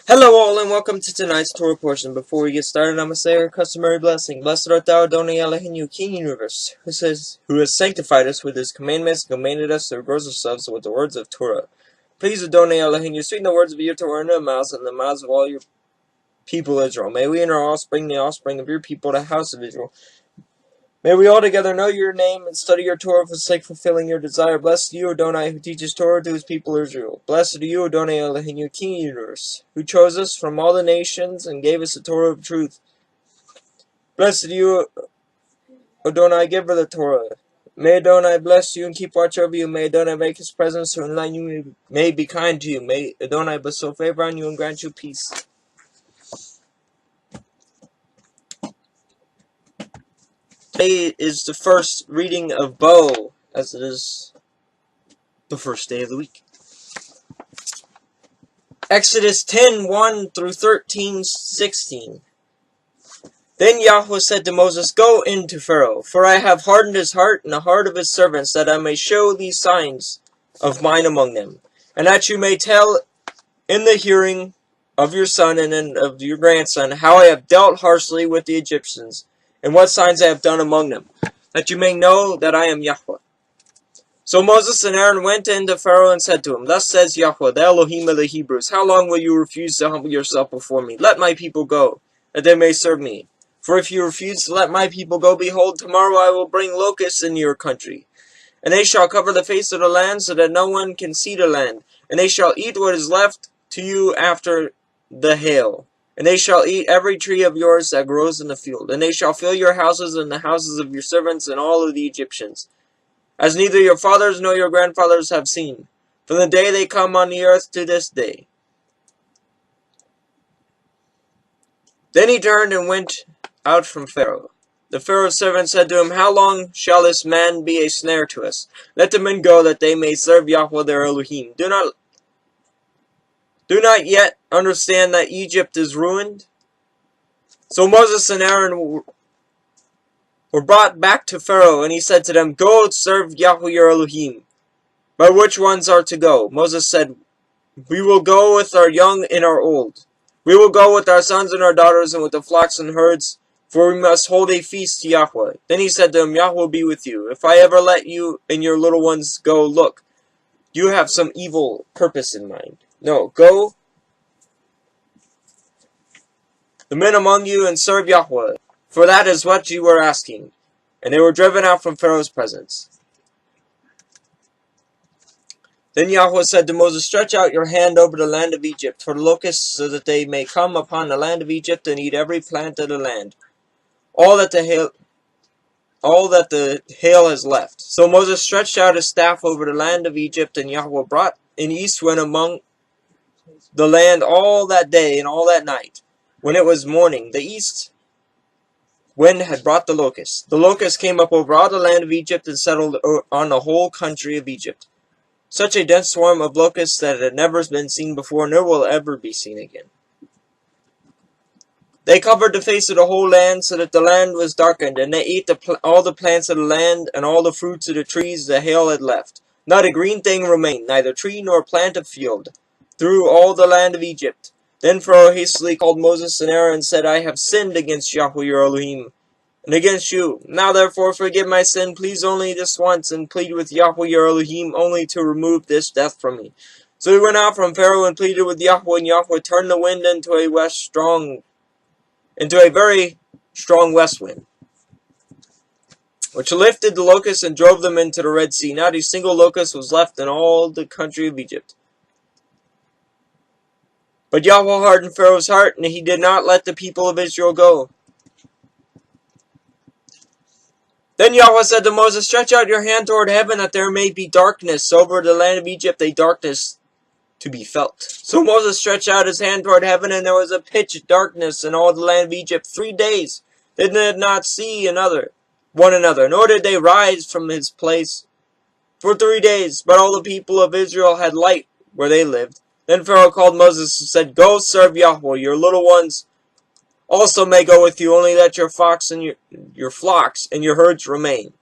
Hello all and welcome to tonight's Torah portion. Before we get started, I'm going to say our customary blessing. Blessed art thou, Adonai Eloheinu, King Universe, who has sanctified us with his commandments and commanded us to regard ourselves with the words of Torah. Please, Adonai Eloheinu, sweeten the words of your Torah in our mouths and the mouths of all your people Israel. May we and our offspring, the offspring of your people, the house of Israel, may we all together know your name and study your Torah for the sake of fulfilling your desire. Blessed are you, Adonai, who teaches Torah to his people Israel. Blessed are you, Adonai Eloheinu, King of the universe, who chose us from all the nations and gave us the Torah of truth. Blessed are you, Adonai, giver of the Torah. May Adonai bless you and keep watch over you. May Adonai make his presence to enlighten you, may be kind to you. May Adonai bestow favor on you and grant you peace. Today is the first reading of Bo, as it is the first day of the week. Exodus 10:1 through 13:16. Then Yahweh said to Moses, Go in to Pharaoh, for I have hardened his heart and the heart of his servants, that I may show these signs of mine among them, and that you may tell in the hearing of your son and of your grandson how I have dealt harshly with the Egyptians, and what signs I have done among them, that you may know that I am Yahweh. So Moses and Aaron went into Pharaoh and said to him, Thus says Yahweh, the Elohim of the Hebrews, How long will you refuse to humble yourself before me? Let my people go, that they may serve me. For if you refuse to let my people go, behold, tomorrow I will bring locusts into your country, and they shall cover the face of the land, so that no one can see the land. And they shall eat what is left to you after the hail. And they shall eat every tree of yours that grows in the field. And they shall fill your houses and the houses of your servants and all of the Egyptians, as neither your fathers nor your grandfathers have seen, from the day they come on the earth to this day. Then he turned and went out from Pharaoh. The Pharaoh's servant said to him, How long shall this man be a snare to us? Let the men go, that they may serve Yahweh their Elohim. Do not yet understand that Egypt is ruined? So Moses and Aaron were brought back to Pharaoh, and he said to them, Go serve Yahweh your Elohim. But which ones are to go? Moses said, We will go with our young and our old. We will go with our sons and our daughters, and with the flocks and herds, for we must hold a feast to Yahweh. Then he said to him, Yahweh be with you. If I ever let you and your little ones go, look, you have some evil purpose in mind. No, go, the men among you, and serve Yahweh, for that is what you were asking. And they were driven out from Pharaoh's presence. Then Yahweh said to Moses, Stretch out your hand over the land of Egypt for the locusts, so that they may come upon the land of Egypt and eat every plant of the land, all that the hail has left. So Moses stretched out his staff over the land of Egypt, and Yahweh brought an east wind among the land all that day and all that night. When it was morning, the east wind had brought the locusts. The locusts came up over all the land of Egypt and settled on the whole country of Egypt. Such a dense swarm of locusts that had never been seen before, nor will ever be seen again. They covered the face of the whole land, so that the land was darkened, and they ate all the plants of the land, and all the fruits of the trees the hail had left. Not a green thing remained, neither tree nor plant of field, through all the land of Egypt. Then Pharaoh hastily called Moses and Aaron, and said, I have sinned against Yahweh your Elohim, and against you. Now therefore forgive my sin, please only this once, and plead with Yahweh your Elohim only to remove this death from me. So he went out from Pharaoh and pleaded with Yahweh, and Yahweh turned the wind into a very strong west wind, which lifted the locusts and drove them into the Red Sea. Not a single locust was left in all the country of Egypt. But Yahweh hardened Pharaoh's heart, and he did not let the people of Israel go. Then Yahweh said to Moses, Stretch out your hand toward heaven, that there may be darkness over the land of Egypt, a darkness to be felt. So Moses stretched out his hand toward heaven, and there was a pitch darkness in all the land of Egypt 3 days. They did not see one another, nor did they rise from his place for 3 days. But all the people of Israel had light where they lived. Then Pharaoh called Moses and said, Go serve Yahweh. Your little ones also may go with you, only let your flocks and your herds remain.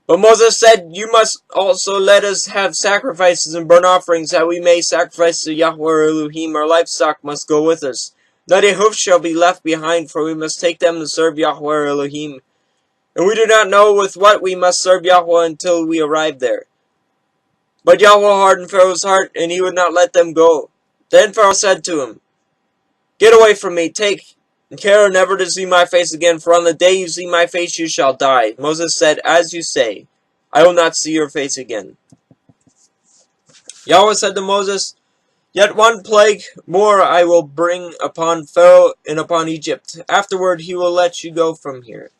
But Moses said, You must also let us have sacrifices and burnt offerings, that we may sacrifice to Yahweh our Elohim. Our livestock must go with us. Not a hoof shall be left behind, for we must take them to serve Yahweh our Elohim. And we do not know with what we must serve Yahweh until we arrive there. But Yahweh hardened Pharaoh's heart, and he would not let them go. Then Pharaoh said to him, Get away from me, take care never to see my face again, for on the day you see my face you shall die. Moses said, As you say, I will not see your face again. Yahweh said to Moses, Yet one plague more I will bring upon Pharaoh and upon Egypt. Afterward he will let you go from here.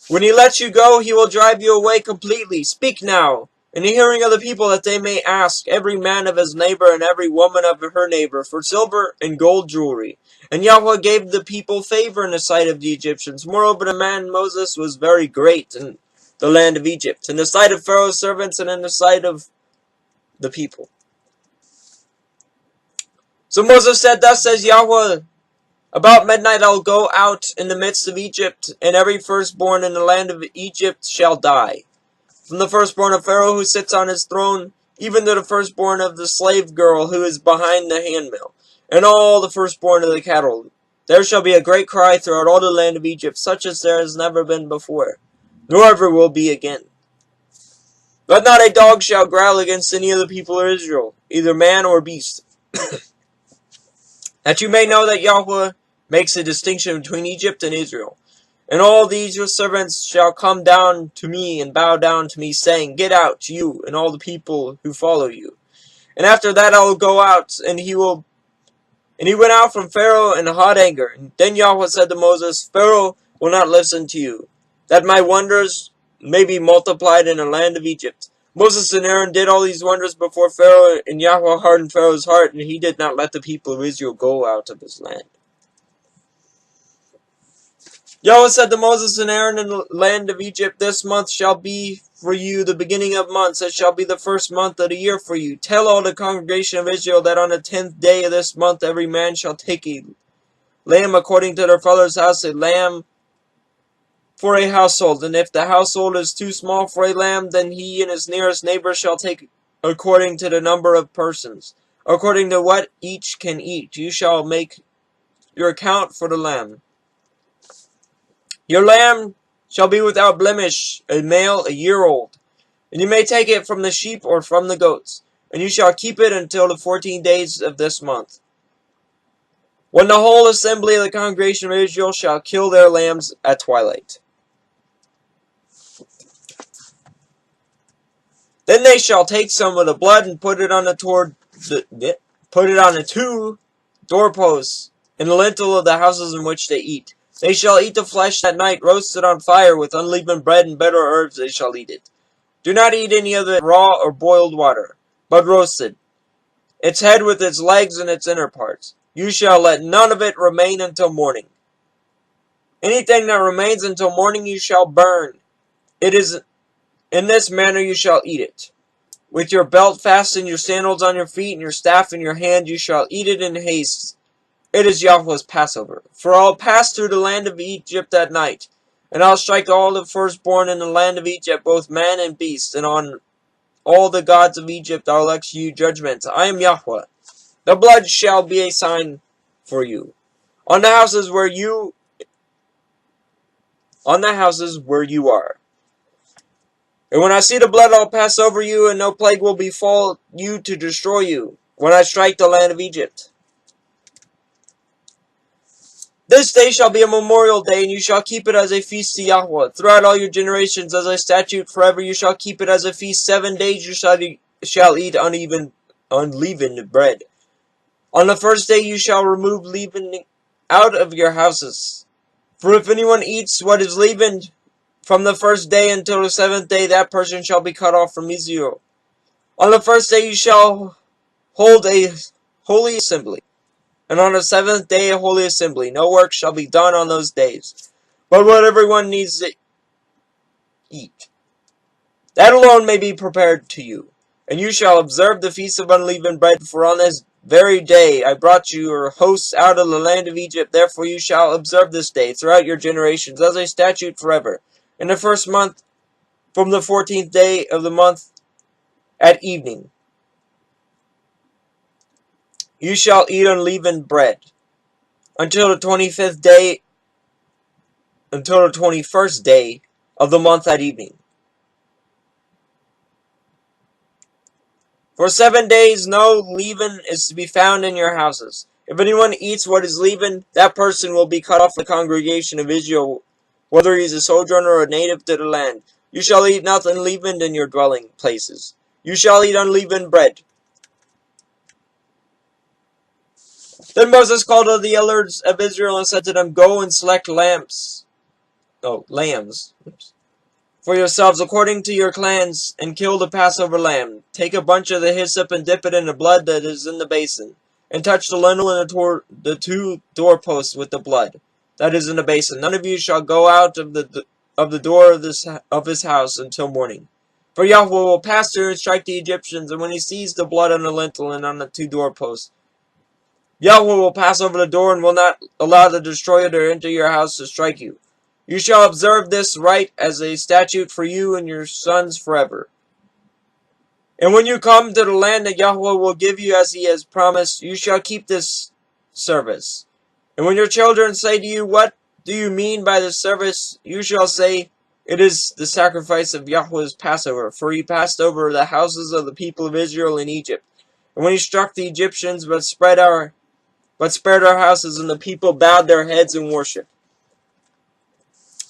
When he lets you go, he will drive you away completely. Speak now, in the hearing of the people, that they may ask every man of his neighbor and every woman of her neighbor for silver and gold jewelry. And Yahweh gave the people favor in the sight of the Egyptians. Moreover, the man Moses was very great in the land of Egypt, in the sight of Pharaoh's servants and in the sight of the people. So Moses said, Thus says Yahweh, About midnight I will go out in the midst of Egypt, and every firstborn in the land of Egypt shall die. From the firstborn of Pharaoh who sits on his throne, even to the firstborn of the slave girl who is behind the handmill, and all the firstborn of the cattle. There shall be a great cry throughout all the land of Egypt, such as there has never been before, nor ever will be again. But not a dog shall growl against any of the people of Israel, either man or beast. That you may know that Yahweh makes a distinction between Egypt and Israel. And all these your servants shall come down to me and bow down to me, saying, Get out, you and all the people who follow you. And after that I will go out, and he went out from Pharaoh in hot anger. And then Yahweh said to Moses, Pharaoh will not listen to you, that my wonders may be multiplied in the land of Egypt. Moses and Aaron did all these wonders before Pharaoh, and Yahweh hardened Pharaoh's heart, and he did not let the people of Israel go out of his land. Yahweh said to Moses and Aaron in the land of Egypt, This month shall be for you the beginning of months. It shall be the first month of the year for you. Tell all the congregation of Israel that on the 10th day of this month every man shall take a lamb according to their father's house, a lamb for a household. And if the household is too small for a lamb, then he and his nearest neighbor shall take according to the number of persons, according to what each can eat. You shall make your account for the lamb. Your lamb shall be without blemish, a male, a year old. And you may take it from the sheep or from the goats, and you shall keep it until the 14 days of this month, when the whole assembly of the congregation of Israel shall kill their lambs at twilight. Then they shall take some of the blood and put it on the two doorposts in the lintel of the houses in which they eat. They shall eat the flesh that night, roasted on fire with unleavened bread and bitter herbs. They shall eat it. Do not eat any of it raw or boiled water, but roasted, its head with its legs and its inner parts. You shall let none of it remain until morning. Anything that remains until morning you shall burn. It is in this manner you shall eat it. With your belt fastened, your sandals on your feet, and your staff in your hand, you shall eat it in haste. It is Yahweh's Passover. For I will pass through the land of Egypt at night, and I will strike all the firstborn in the land of Egypt, both man and beast, and on all the gods of Egypt I will execute judgment. I am Yahweh. The blood shall be a sign for you on the houses where you are. And when I see the blood, I will pass over you, and no plague will befall you to destroy you, when I strike the land of Egypt. This day shall be a memorial day, and you shall keep it as a feast to Yahweh. Throughout all your generations, as a statute forever, you shall keep it as a feast. 7 days you shall eat unleavened bread. On the first day you shall remove leavening out of your houses. For if anyone eats what is leavened from the first day until the 7th day, that person shall be cut off from Israel. On the first day you shall hold a holy assembly, and on the 7th day a holy assembly. No work shall be done on those days, but what everyone needs to eat, that alone may be prepared to you. And you shall observe the feast of unleavened bread, for on this very day I brought your hosts out of the land of Egypt. Therefore you shall observe this day throughout your generations as a statute forever. In the first month from the 14th day of the month at evening. You shall eat unleavened bread until the 25th day, until the 21st day of the month at evening. For 7 days no leaven is to be found in your houses. If anyone eats what is leavened, that person will be cut off the congregation of Israel, whether he is a sojourner or a native to the land. You shall eat nothing leavened in your dwelling places. You shall eat unleavened bread. Then Moses called all the elders of Israel and said to them, Go and select lambs for yourselves according to your clans, and kill the Passover lamb. Take a bunch of the hyssop and dip it in the blood that is in the basin, and touch the lintel and the two doorposts with the blood that is in the basin. None of you shall go out of the door of his house until morning. For Yahweh will pass through and strike the Egyptians, and when he sees the blood on the lintel and on the two doorposts, Yahweh will pass over the door and will not allow the destroyer to enter your house to strike you. You shall observe this rite as a statute for you and your sons forever. And when you come to the land that Yahweh will give you as he has promised, you shall keep this service. And when your children say to you, What do you mean by this service? You shall say, It is the sacrifice of Yahweh's Passover, for he passed over the houses of the people of Israel in Egypt. And when he struck the Egyptians, but spared our houses, and the people bowed their heads in worship.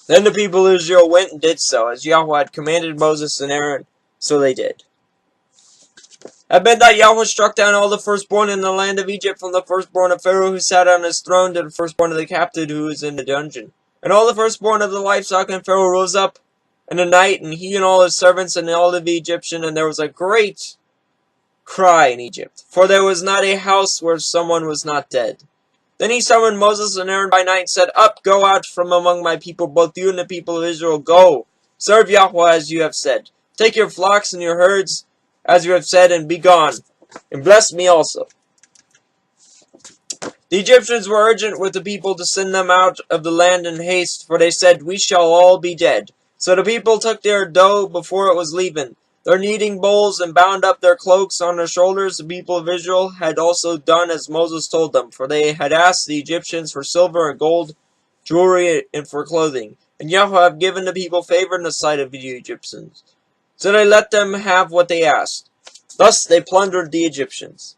Then the people of Israel went and did so, as Yahweh had commanded Moses and Aaron, so they did. At midnight Yahweh struck down all the firstborn in the land of Egypt, from the firstborn of Pharaoh who sat on his throne to the firstborn of the captive who was in the dungeon. And all the firstborn of the livestock in Pharaoh rose up in the night, and he and all his servants and all of the Egyptians, and there was a great cry in Egypt, for there was not a house where someone was not dead. Then he summoned Moses and Aaron by night and said, Up, go out from among my people, both you and the people of Israel. Go, serve Yahweh as you have said. Take your flocks and your herds as you have said, and be gone, and bless me also. The Egyptians were urgent with the people to send them out of the land in haste, for they said, We shall all be dead. So the people took their dough before it was leavened, their kneading bowls, and bound up their cloaks on their shoulders. The people of Israel had also done as Moses told them, for they had asked the Egyptians for silver and gold, jewelry, and for clothing. And Yahweh had given the people favor in the sight of the Egyptians. So they let them have what they asked. Thus they plundered the Egyptians.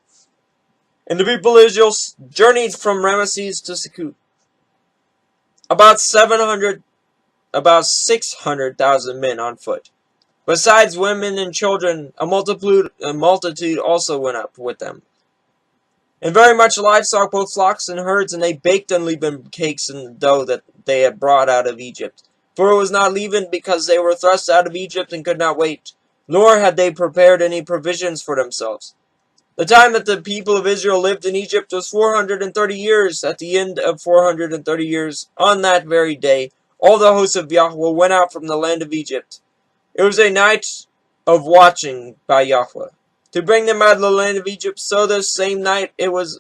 And the people of Israel journeyed from Ramesses to Succoth, about 600,000 men on foot. Besides women and children, a multitude also went up with them. And very much livestock, both flocks and herds, and they baked unleavened cakes in the dough that they had brought out of Egypt. For it was not leavened, because they were thrust out of Egypt and could not wait, nor had they prepared any provisions for themselves. The time that the people of Israel lived in Egypt was 430 years. At the end of 430 years, on that very day, all the hosts of Yahweh went out from the land of Egypt. It was a night of watching by Yahweh, to bring them out of the land of Egypt. So this same night is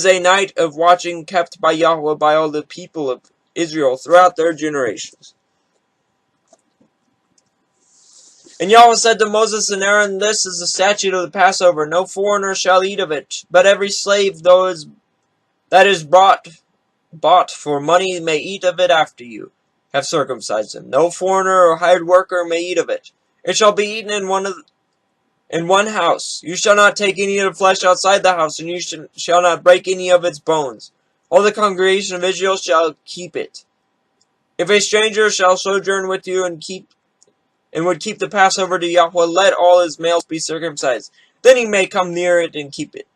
a night of watching kept by Yahweh by all the people of Israel throughout their generations. And Yahweh said to Moses and Aaron, This is the statute of the Passover. No foreigner shall eat of it, but every slave that is bought for money may eat of it after you have circumcised him. No foreigner or hired worker may eat of it. It shall be eaten in one house. You shall not take any of the flesh outside the house, and you shall not break any of its bones. All the congregation of Israel shall keep it. If a stranger shall sojourn with you and would keep the Passover to Yahweh, let all his males be circumcised. Then he may come near it and keep it.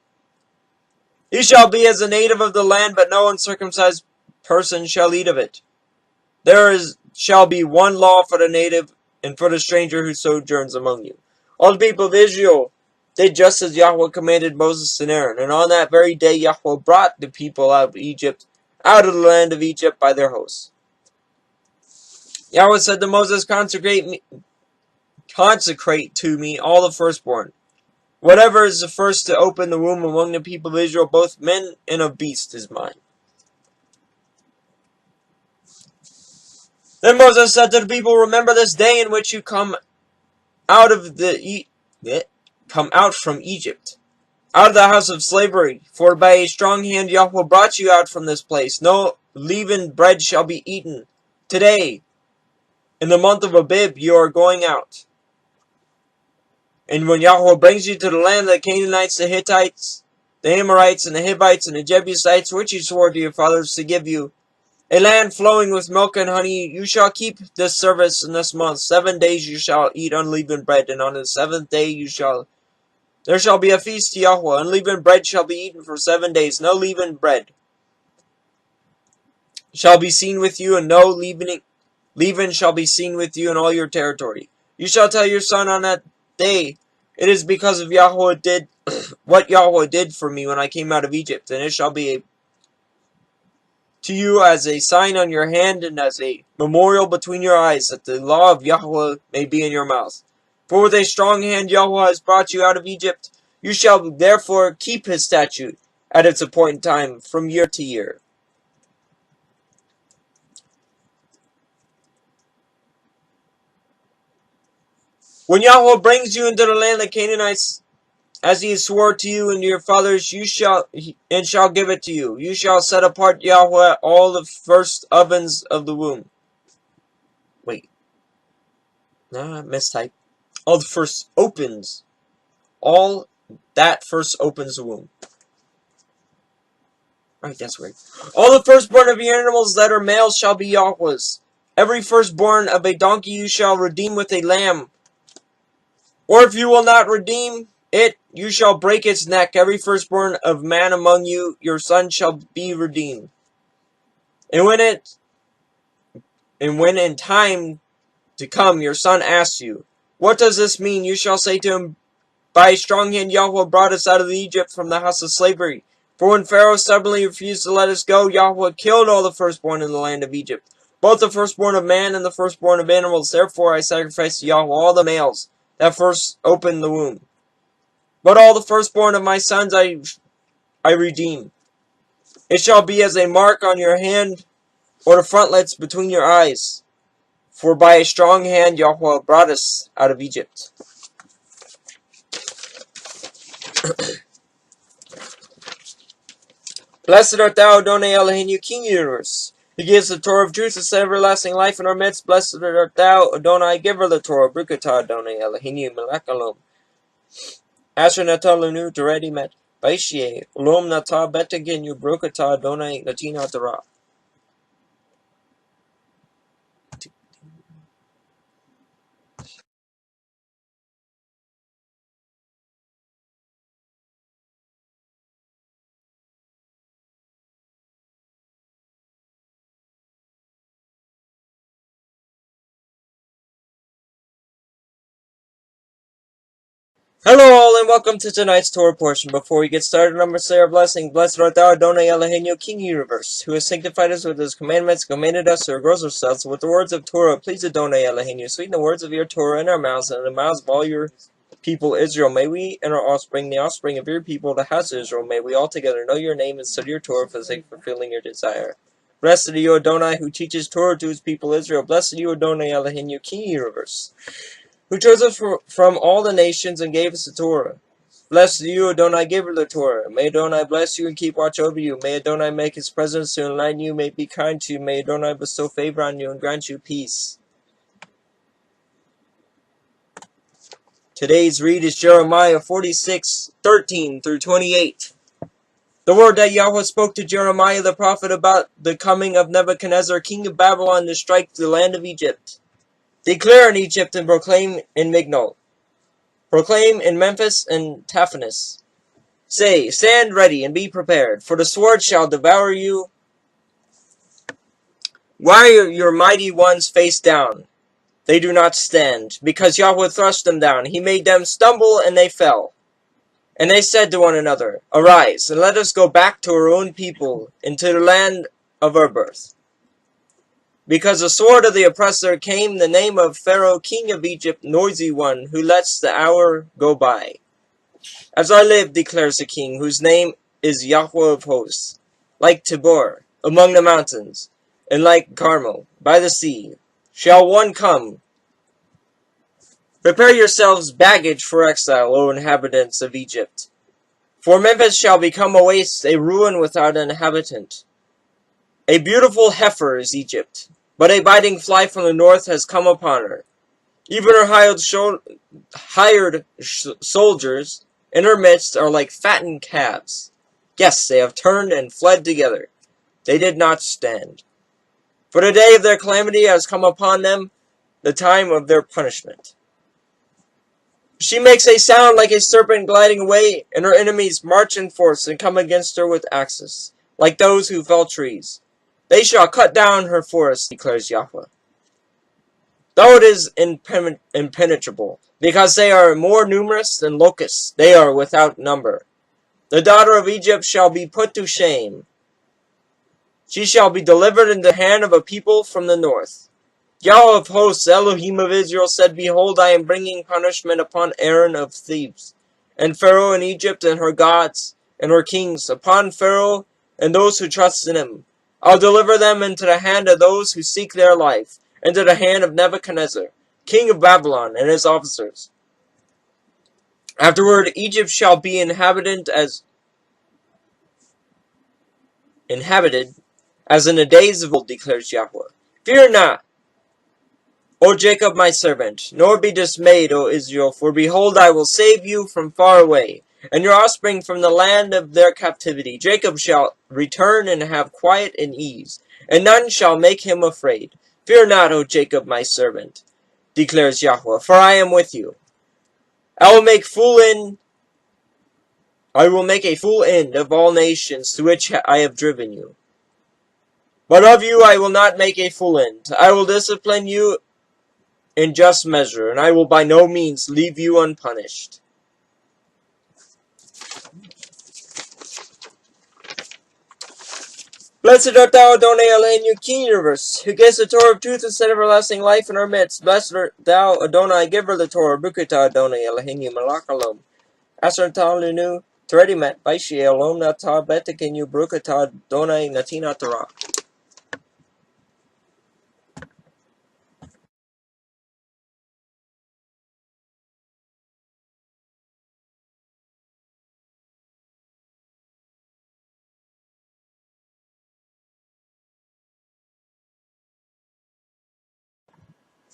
He shall be as a native of the land, but no uncircumcised person shall eat of it. Shall be one law for the native and for the stranger who sojourns among you. All the people of Israel did just as Yahweh commanded Moses and Aaron, and on that very day Yahweh brought the people out of Egypt, out of the land of Egypt by their hosts. Yahweh said to Moses, Consecrate to me all the firstborn. Whatever is the first to open the womb among the people of Israel, both men and of beasts, is mine. Then Moses said to the people, remember this day in which you come out of from Egypt, out of the house of slavery. For by a strong hand Yahweh brought you out from this place. No leavened bread shall be eaten. Today, in the month of Abib, you are going out. And when Yahweh brings you to the land of the Canaanites, the Hittites, the Amorites, and the Hivites, and the Jebusites, which he swore to your fathers to give you, a land flowing with milk and honey, you shall keep this service in this month. 7 days you shall eat unleavened bread, and on the 7th day there shall be a feast to Yahweh. Unleavened bread shall be eaten for 7 days. No leavened bread shall be seen with you, and no leaven shall be seen with you in all your territory. You shall tell your son on that day, it is because of Yahweh did what Yahweh did for me when I came out of Egypt, and it shall be to you as a sign on your hand and as a memorial between your eyes, that the law of Yahweh may be in your mouth. For with a strong hand Yahweh has brought you out of Egypt. You shall therefore keep his statute at its appointed time from year to year. When Yahweh brings you into the land of the Canaanites, as he swore to you and to your fathers, you shall give it to you. You shall set apart Yahweh all the first ovens of the womb. Wait. No, I mistyped. All the first opens. All that first opens the womb. Right, that's right. All the firstborn of your animals that are males shall be Yahweh's. Every firstborn of a donkey you shall redeem with a lamb. Or if you will not redeem it, you shall break its neck. Every firstborn of man among you, your son shall be redeemed. And when in time to come your son asks you, what does this mean? You shall say to him, by a strong hand Yahweh brought us out of Egypt from the house of slavery. For when Pharaoh stubbornly refused to let us go, Yahweh killed all the firstborn in the land of Egypt, both the firstborn of man and the firstborn of animals. Therefore I sacrifice to Yahweh all the males that first opened the womb. But all the firstborn of my sons I redeem. It shall be as a mark on your hand or the frontlets between your eyes. For by a strong hand Yahweh brought us out of Egypt. Blessed art thou, Adonai Eloheinu, King of the universe. He gives the Torah of truth and set everlasting life in our midst. Blessed art thou, Adonai, giver of the Torah. Brukatah Adonai Eloheinu, melech Elom. Asher natah lanu teredi met. Baishye, Olom natah beteginu, Brukatah Adonai, Latina Torah. Hello all, and welcome to tonight's Torah portion. Before we get started, I'm going to say our blessing. Blessed art thou, Adonai Eloheinu, King of the universe, who has sanctified us with his commandments, commanded us to regrow ourselves with the words of Torah. Please, Adonai Eloheinu, sweeten the words of your Torah in our mouths and in the mouths of all your people Israel. May we and our offspring, the offspring of your people, the house of Israel, may we all together know your name and study your Torah for the sake of fulfilling your desire. Blessed are you, Adonai, who teaches Torah to his people Israel. Blessed are you, Adonai Eloheinu, King of the universe, who chose us from all the nations and gave us the Torah. Blessed are you, Adonai, giver of the Torah. May Adonai bless you and keep watch over you. May Adonai make his presence to enlighten you, may be kind to you. May Adonai bestow favor on you and grant you peace. Today's read is Jeremiah 46:13 through 28. The word that Yahweh spoke to Jeremiah the prophet about the coming of Nebuchadnezzar, king of Babylon, to strike the land of Egypt. Declare in Egypt and proclaim in Migdol. Proclaim in Memphis and Tahpanhes. Say, stand ready and be prepared, for the sword shall devour you. Why are your mighty ones face down? They do not stand, because Yahweh thrust them down. He made them stumble, and they fell. And they said to one another, arise, and let us go back to our own people, into the land of our birth. Because the sword of the oppressor came, the name of Pharaoh, king of Egypt, noisy one, who lets the hour go by. As I live, declares the king, whose name is Yahweh of hosts, like Tabor, among the mountains, and like Carmel, by the sea, shall one come. Prepare yourselves baggage for exile, O inhabitants of Egypt. For Memphis shall become a waste, a ruin without an inhabitant. A beautiful heifer is Egypt, but a biting fly from the north has come upon her. Even her hired soldiers in her midst are like fattened calves. Yes, they have turned and fled together. They did not stand. For the day of their calamity has come upon them, the time of their punishment. She makes a sound like a serpent gliding away, and her enemies march in force and come against her with axes, like those who fell trees. They shall cut down her forest, declares Yahweh. Though it is impenetrable, because they are more numerous than locusts, they are without number. The daughter of Egypt shall be put to shame. She shall be delivered into the hand of a people from the north. Yahweh of hosts, Elohim of Israel, said, Behold, I am bringing punishment upon Aaron of Thebes, and Pharaoh and Egypt and her gods and her kings, upon Pharaoh and those who trust in him. I'll deliver them into the hand of those who seek their life, into the hand of Nebuchadnezzar, king of Babylon, and his officers. Afterward, Egypt shall be inhabited as in the days of old, declares Yahweh. Fear not, O Jacob my servant, nor be dismayed, O Israel, for behold, I will save you from far away, and your offspring from the land of their captivity. Jacob shall return and have quiet and ease, and none shall make him afraid. Fear not, O Jacob my servant, declares Yahweh, for I am with you. I will make a full end of all nations to which I have driven you. But of you I will not make a full end. I will discipline you in just measure, and I will by no means leave you unpunished. Blessed art thou, Adonai Elohim, King universe, who gives the Torah of truth instead of everlasting life in our midst. Blessed art thou, Adonai, giver of the Torah, Bukata Adonai Elohim, Malach Alom. Asar Talinu, Teredi Met, Baishi Elom Nata, Betekinu, Brukata Adonai, Natina Torah.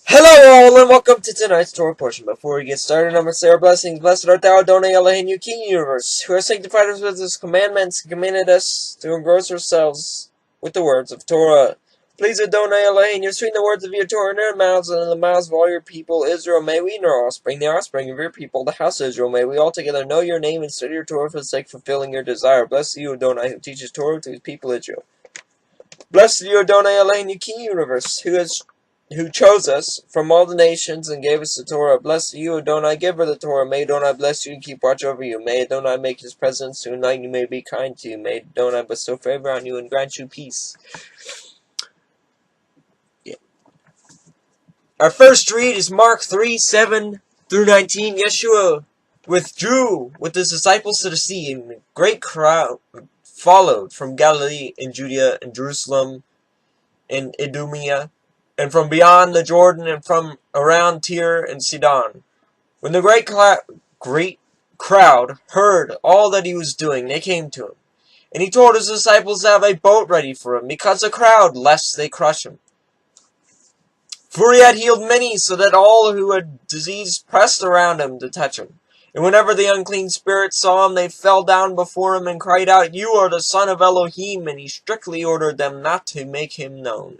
Hello all, and welcome to tonight's Torah portion. Before we get started, I'm going to say our blessings. Blessed art thou, Adonai Elohim, King universe, who has sanctified us with his commandments and commanded us to engross ourselves with the words of Torah. Please, Adonai Elohim, you sweeten the words of your Torah in our mouths and in the mouths of all your people, Israel. May we and our offspring, the offspring of your people, the house of Israel, may we all together know your name and study your Torah for the sake of fulfilling your desire. Bless you, Adonai, who teaches Torah to his people, Israel. Blessed you, Adonai Elohim, King universe, who chose us from all the nations and gave us the Torah. Bless you, Adonai, giver of the Torah. May Adonai bless you and keep watch over you. May Adonai make his presence to unite you, may be kind to you. May Adonai bestow favor on you and grant you peace. Yeah. Our first read is Mark 3:7 through 19. Yeshua withdrew with his disciples to the sea, and a great crowd followed from Galilee and Judea and Jerusalem and Idumea, and from beyond the Jordan, and from around Tyre and Sidon. When the great crowd heard all that he was doing, they came to him. And he told his disciples to have a boat ready for him, because the crowd, lest they crush him. For he had healed many, so that all who had disease pressed around him to touch him. And whenever the unclean spirits saw him, they fell down before him and cried out, You are the Son of Elohim. And he strictly ordered them not to make him known.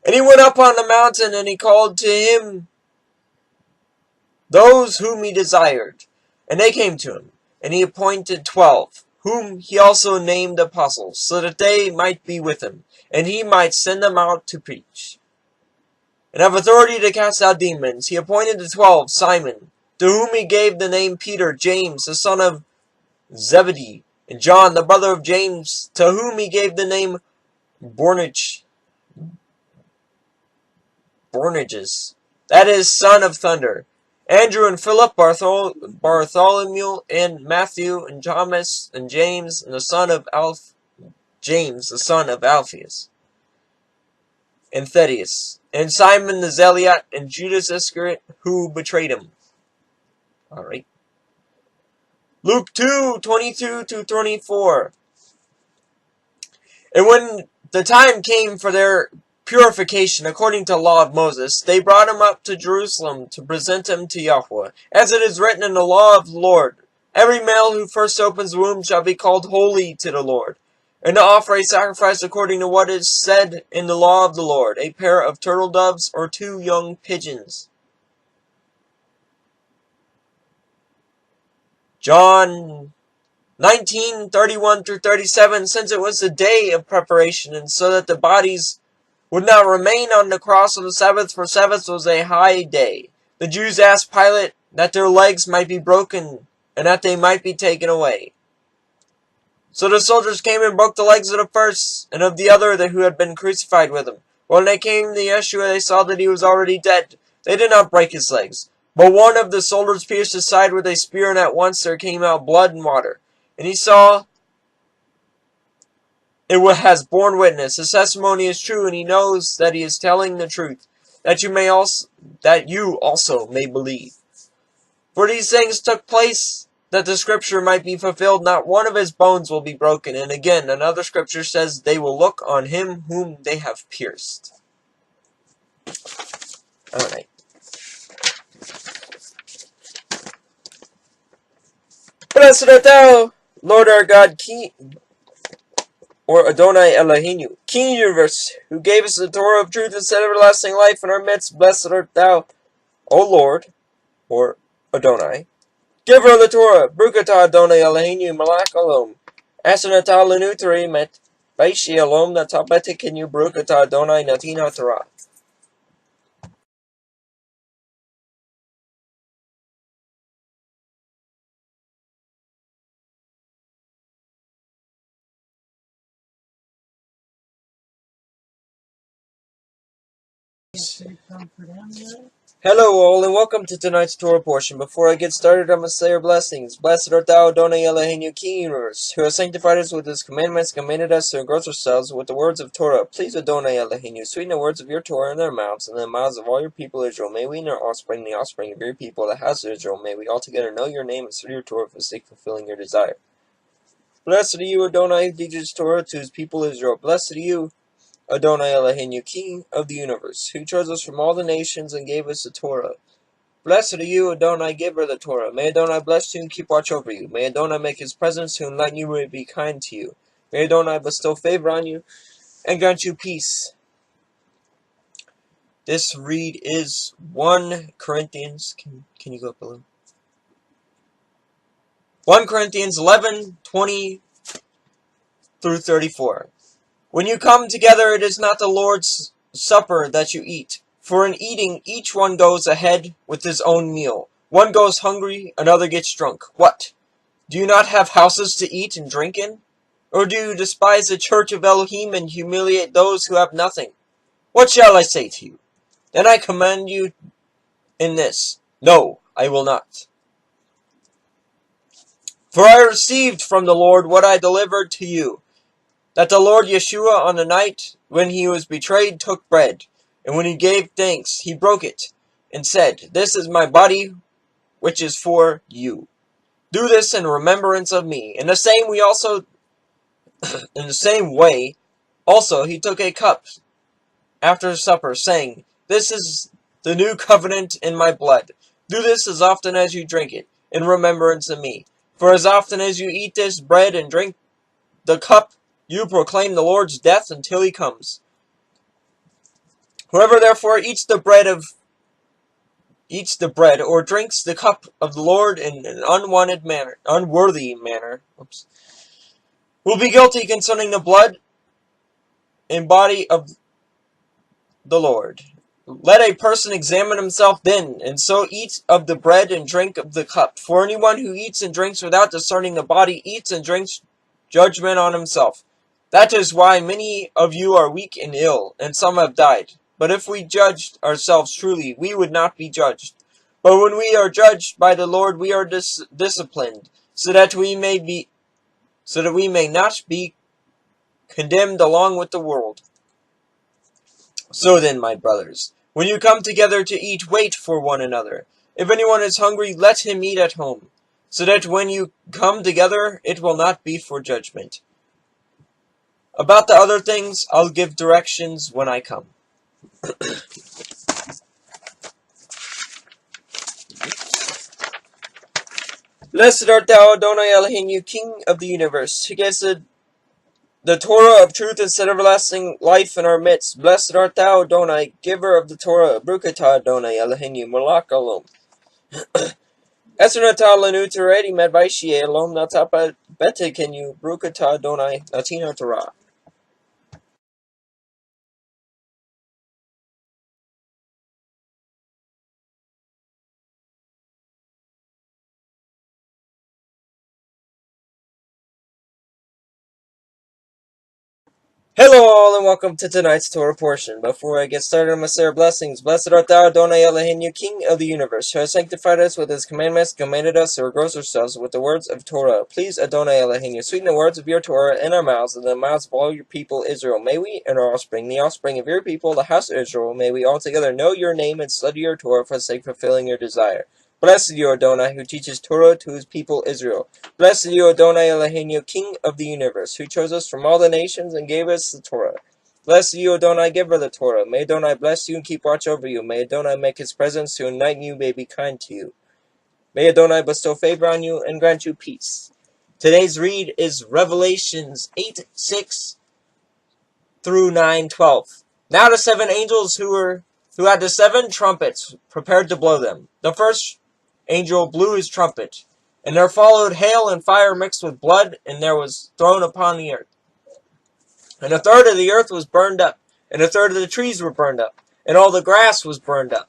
And he went up on the mountain, and he called to him those whom he desired, and they came to him. And he appointed 12, whom he also named apostles, so that they might be with him, and he might send them out to preach. And have authority to cast out demons. He appointed the 12, Simon, to whom he gave the name Peter, James, the son of Zebedee, and John, the brother of James, to whom he gave the name Boanerges, that is, son of thunder. Andrew and Philip, Bartholomew and Matthew and Thomas and James, and the son of Alphaeus. and Thaddeus, and Simon the Zealot, and Judas Iscariot, who betrayed him. Alright. Luke 2:22-24. And when the time came for their purification according to the law of Moses, they brought him up to Jerusalem to present him to Yahweh, as it is written in the law of the Lord. Every male who first opens the womb shall be called holy to the Lord, and to offer a sacrifice according to what is said in the law of the Lord, a pair of turtle doves or 2 young pigeons. John 19:31-37, since it was the day of preparation, and so that the bodies would not remain on the cross on the Sabbath, for Sabbath was a high day. The Jews asked Pilate that their legs might be broken, and that they might be taken away. So the soldiers came and broke the legs of the first, and of the other who had been crucified with him. When they came to Yeshua, they saw that he was already dead. They did not break his legs. But one of the soldiers pierced his side with a spear, and at once there came out blood and water. And he saw it has borne witness. His testimony is true, and he knows that he is telling the truth, that you also may believe. For these things took place, that the scripture might be fulfilled. Not one of his bones will be broken. And again, another scripture says, they will look on him whom they have pierced. Alright. Blessed art thou, Lord our God, King, or Adonai Eloheinu, King of the universe, who gave us the Torah of truth and set everlasting life in our midst. Blessed art thou, O Lord, or Adonai, giver of the Torah. Brukata Adonai Eloheinu, Malach Alom, Asanata Lenutri Met, Baishi Alom, Natabetikinyu, Brukata Adonai Natina Torah. Hello all, and welcome to tonight's Torah portion. Before I get started, I must say your blessings. Blessed art thou, Adonai Eloheinu, King of the universe, who has sanctified us with his commandments, commanded us to engross ourselves with the words of Torah. Please, Adonai Eloheinu, sweeten the words of your Torah in their mouths, and in the mouths of all your people Israel. May we and our offspring, the offspring of your people, the house of Israel, may we altogether know your name and serve your Torah for the sake of fulfilling your desire. Blessed are you, Adonai, who teaches Torah to his people Israel. Blessed are you, Adonai Eloheinu, King of the universe, who chose us from all the nations and gave us the Torah. Blessed are you, Adonai, giver of the Torah. May Adonai bless you and keep watch over you. May Adonai make his presence to enlighten you and be kind to you. May Adonai bestow favor on you and grant you peace. This read is 1 Corinthians. Can you go up a little? 1 Corinthians 11:20-34. When you come together, it is not the Lord's supper that you eat. For in eating, each one goes ahead with his own meal. One goes hungry, another gets drunk. What? Do you not have houses to eat and drink in? Or do you despise the church of Elohim and humiliate those who have nothing? What shall I say to you? Then I command you in this. No, I will not. For I received from the Lord what I delivered to you, that the Lord Yeshua on the night when he was betrayed took bread, and when he gave thanks, he broke it, and said, This is my body, which is for you. Do this in remembrance of me. In the same way, also he took a cup after supper, saying, This is the new covenant in my blood. Do this as often as you drink it, in remembrance of me. For as often as you eat this bread and drink the cup, you proclaim the Lord's death until he comes. Whoever therefore eats the bread or drinks the cup of the Lord in an unworthy manner, will be guilty concerning the blood and body of the Lord. Let a person examine himself then, and so eat of the bread and drink of the cup. For anyone who eats and drinks without discerning the body eats and drinks judgment on himself. That is why many of you are weak and ill, and some have died. But if we judged ourselves truly, we would not be judged. But when we are judged by the Lord, we are disciplined, so that we may not be condemned along with the world. So then, my brothers, when you come together to eat, wait for one another. If anyone is hungry, let him eat at home, so that when you come together, it will not be for judgment. About the other things, I'll give directions when I come. Blessed art thou, Adonai Eloheinu, King of the universe, who gives the Torah of truth and set everlasting life in our midst. Blessed art thou, Adonai, giver of the Torah. Baruch atah Adonai Eloheinu, Malach Olam. Esther natah lanu teredi med vaishie Elom natapa betekenu. Baruch atah Adonai Natina Torah. Hello all and welcome to tonight's Torah portion. Before I get started, I'm going to say our blessings. Blessed art thou, Adonai Eloheinu, King of the universe, who has sanctified us with his commandments, commanded us to engross ourselves with the words of Torah. Please, Adonai Eloheinu, sweeten the words of your Torah in our mouths and the mouths of all your people Israel. May we and our offspring, the offspring of your people, the house of Israel, may we all together know your name and study your Torah for the sake of fulfilling your desire. Blessed you, Adonai, who teaches Torah to his people Israel. Blessed you, Adonai Eloheinu, King of the universe, who chose us from all the nations and gave us the Torah. Blessed you, Adonai, giver of the Torah. May Adonai bless you and keep watch over you. May Adonai make his presence to enlighten you, may be kind to you. May Adonai bestow favor on you and grant you peace. Today's read is Revelations 8:6 through 9:12. Now the seven angels who had the seven trumpets prepared to blow them. The first angel blew his trumpet, and there followed hail and fire mixed with blood, and there was thrown upon the earth. And a third of the earth was burned up, and a third of the trees were burned up, and all the grass was burned up.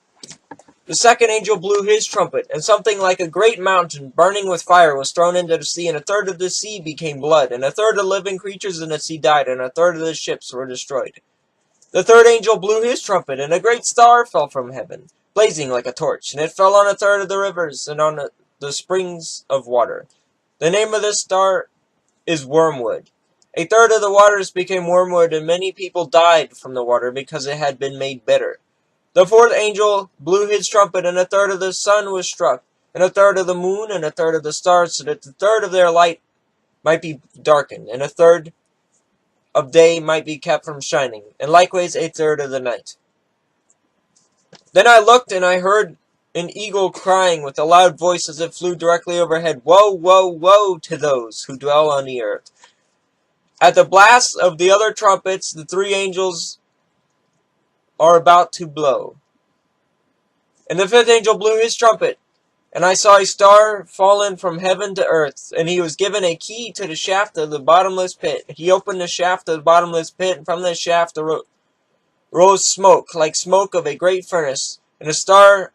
The second angel blew his trumpet, and something like a great mountain burning with fire was thrown into the sea, and a third of the sea became blood, and a third of the living creatures in the sea died, and a third of the ships were destroyed. The third angel blew his trumpet, and a great star fell from heaven, blazing like a torch, and it fell on a third of the rivers and on the springs of water. The name of this star is Wormwood. A third of the waters became wormwood, and many people died from the water because it had been made bitter. The fourth angel blew his trumpet, and a third of the sun was struck, and a third of the moon, and a third of the stars, so that the third of their light might be darkened, and a third of day might be kept from shining, and likewise a third of the night. Then I looked, and I heard an eagle crying with a loud voice as it flew directly overhead, "Woe, woe, woe to those who dwell on the earth!" At the blast of the other trumpets, the three angels are about to blow. And the fifth angel blew his trumpet, and I saw a star fallen from heaven to earth, and he was given a key to the shaft of the bottomless pit. He opened the shaft of the bottomless pit, and from the shaft rose smoke, like smoke of a great furnace, and the star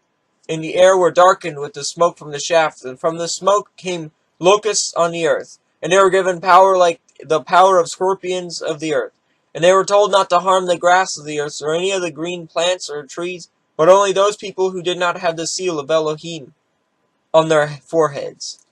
and the air were darkened with the smoke from the shaft, and from the smoke came locusts on the earth, and they were given power like the power of scorpions of the earth. And they were told not to harm the grass of the earth or any of the green plants or trees, but only those people who did not have the seal of Elohim on their foreheads.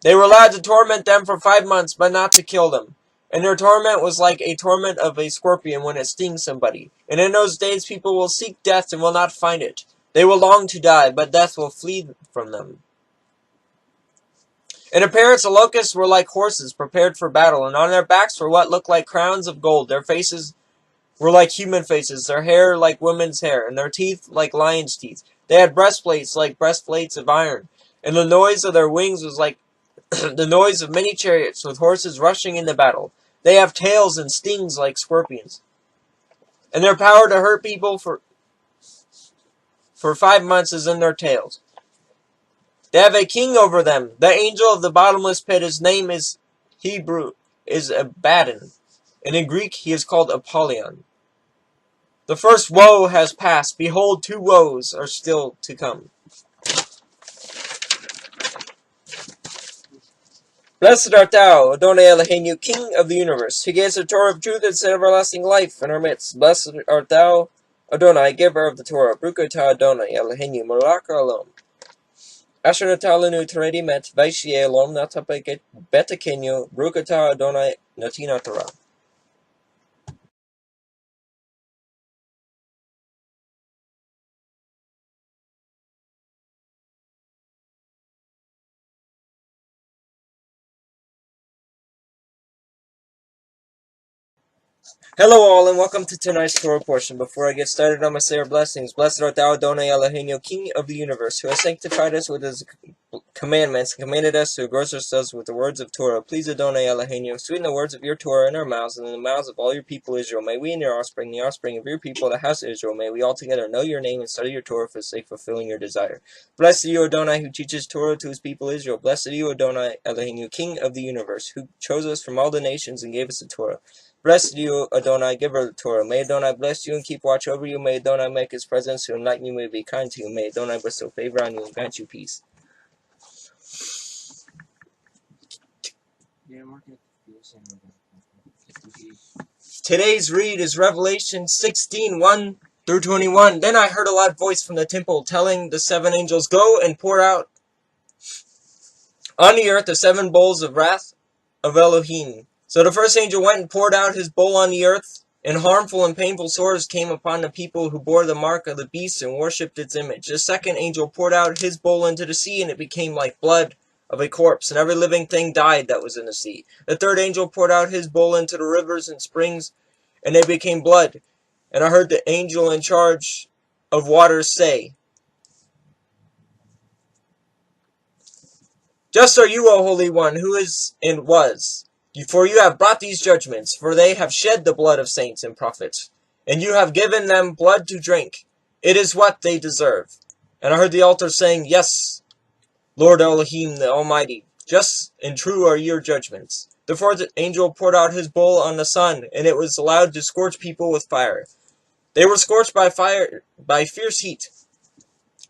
They were allowed to torment them for 5 months, but not to kill them. And their torment was like a torment of a scorpion when it stings somebody. And in those days people will seek death and will not find it. They will long to die, but death will flee from them. In appearance the locusts were like horses prepared for battle, and on their backs were what looked like crowns of gold. Their faces were like human faces, their hair like women's hair, and their teeth like lions' teeth. They had breastplates like breastplates of iron, and the noise of their wings was like the noise of many chariots with horses rushing into battle. They have tails and stings like scorpions. And their power to hurt people for 5 months is in their tails. They have a king over them, the angel of the bottomless pit. His name is Hebrew is Abaddon, and in Greek he is called Apollyon. The first woe has passed. Behold, 2 woes are still to come. Blessed art thou, Adonai Eloheinu, King of the universe, who gives the Torah of truth and set everlasting life in our midst. Blessed art thou, Adonai, giver of the Torah. Baruch atah Adonai Eloheinu, Malach Olam. Asher natah lanu teredi met vaishie Elom natapa betekenu. Baruch atah Adonai Natina Torah. Hello all, and welcome to tonight's Torah portion. Before I get started, I'm going to say our blessings. Blessed art thou, Adonai Eloheinu, King of the universe, who has sanctified us with his commandments, and commanded us to engross ourselves with the words of Torah. Please, Adonai Eloheinu, sweeten the words of your Torah in our mouths, and in the mouths of all your people Israel. May we and your offspring, the offspring of your people, the house of Israel, may we all together know your name and study your Torah for the sake of fulfilling your desire. Blessed are you, Adonai, who teaches Torah to his people Israel. Blessed are you, Adonai Eloheinu, King of the universe, who chose us from all the nations and gave us the Torah. Blessed you, Adonai, giver of the Torah. May Adonai bless you and keep watch over you. May Adonai make his presence to enlighten you, may be kind to you. May Adonai bestow favor on you and grant you peace. Today's read is Revelation 16:1 through 21. Then I heard a loud voice from the temple telling the seven angels, "Go and pour out on the earth the seven bowls of wrath of Elohim." So the first angel went and poured out his bowl on the earth, and harmful and painful sores came upon the people who bore the mark of the beast and worshipped its image. The second angel poured out his bowl into the sea, and it became like blood of a corpse, and every living thing died that was in the sea. The third angel poured out his bowl into the rivers and springs, and they became blood. And I heard the angel in charge of waters say, "Just are you, O Holy One, who is and was. For you have brought these judgments, for they have shed the blood of saints and prophets, and you have given them blood to drink. It is what they deserve." And I heard the altar saying, "Yes, Lord Elohim the Almighty, just and true are your judgments." The fourth angel poured out his bowl on the sun, and it was allowed to scorch people with fire. They were scorched by fire, by fierce heat,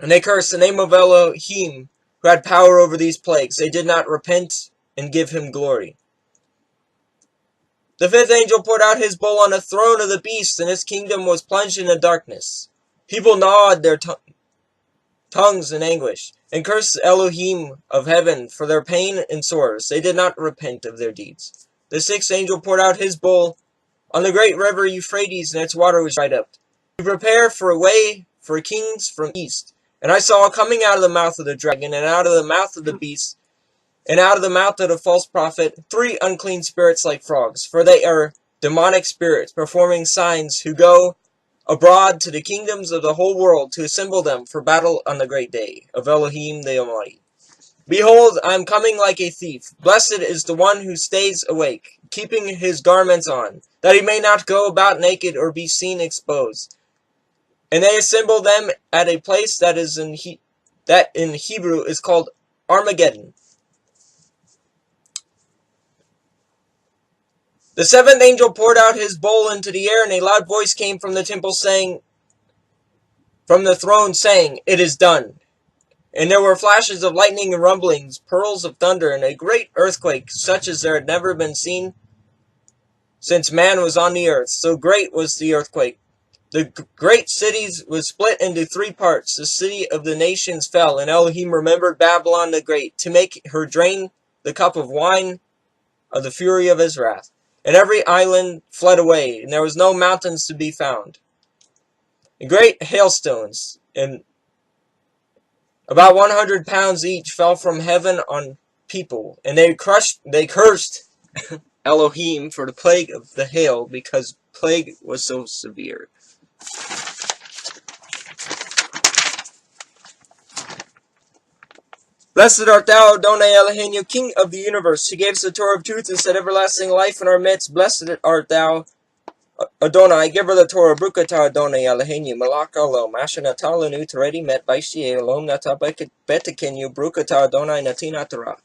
and they cursed the name of Elohim, who had power over these plagues. They did not repent and give him glory. The fifth angel poured out his bowl on the throne of the beast, and his kingdom was plunged into darkness. People gnawed their tongues in anguish, and cursed Elohim of heaven for their pain and sores. They did not repent of their deeds. The sixth angel poured out his bowl on the great river Euphrates, and its water was dried up, to prepare for a way for kings from east. And I saw coming out of the mouth of the dragon, and out of the mouth of the beast, and out of the mouth of the false prophet, 3 unclean spirits like frogs, for they are demonic spirits, performing signs, who go abroad to the kingdoms of the whole world to assemble them for battle on the great day of Elohim the Almighty. Behold, I am coming like a thief. Blessed is the one who stays awake, keeping his garments on, that he may not go about naked or be seen exposed. And they assemble them at a place that in Hebrew is called Armageddon. The seventh angel poured out his bowl into the air, and a loud voice came from the temple from the throne saying, "It is done." And there were flashes of lightning and rumblings, pearls of thunder, and a great earthquake, such as there had never been seen since man was on the earth. So great was the earthquake. The great cities was split into 3 parts. The city of the nations fell, and Elohim remembered Babylon the Great, to make her drain the cup of wine of the fury of his wrath. And every island fled away, and there was no mountains to be found. And great hailstones, and about 100 pounds each, fell from heaven on people, and they cursed Elohim for the plague of the hail, because plague was so severe. Blessed art thou, Adonai Eloheinu, King of the universe, who gave us the Torah of truth and set everlasting life in our midst. Blessed art thou, Adonai, giver of the Torah. Baruch atah Adonai Eloheinu, Malach Olam, Asher natah lanu Torah met Baishti Elom natah betekenu. Baruch atah Adonai Natina Torah.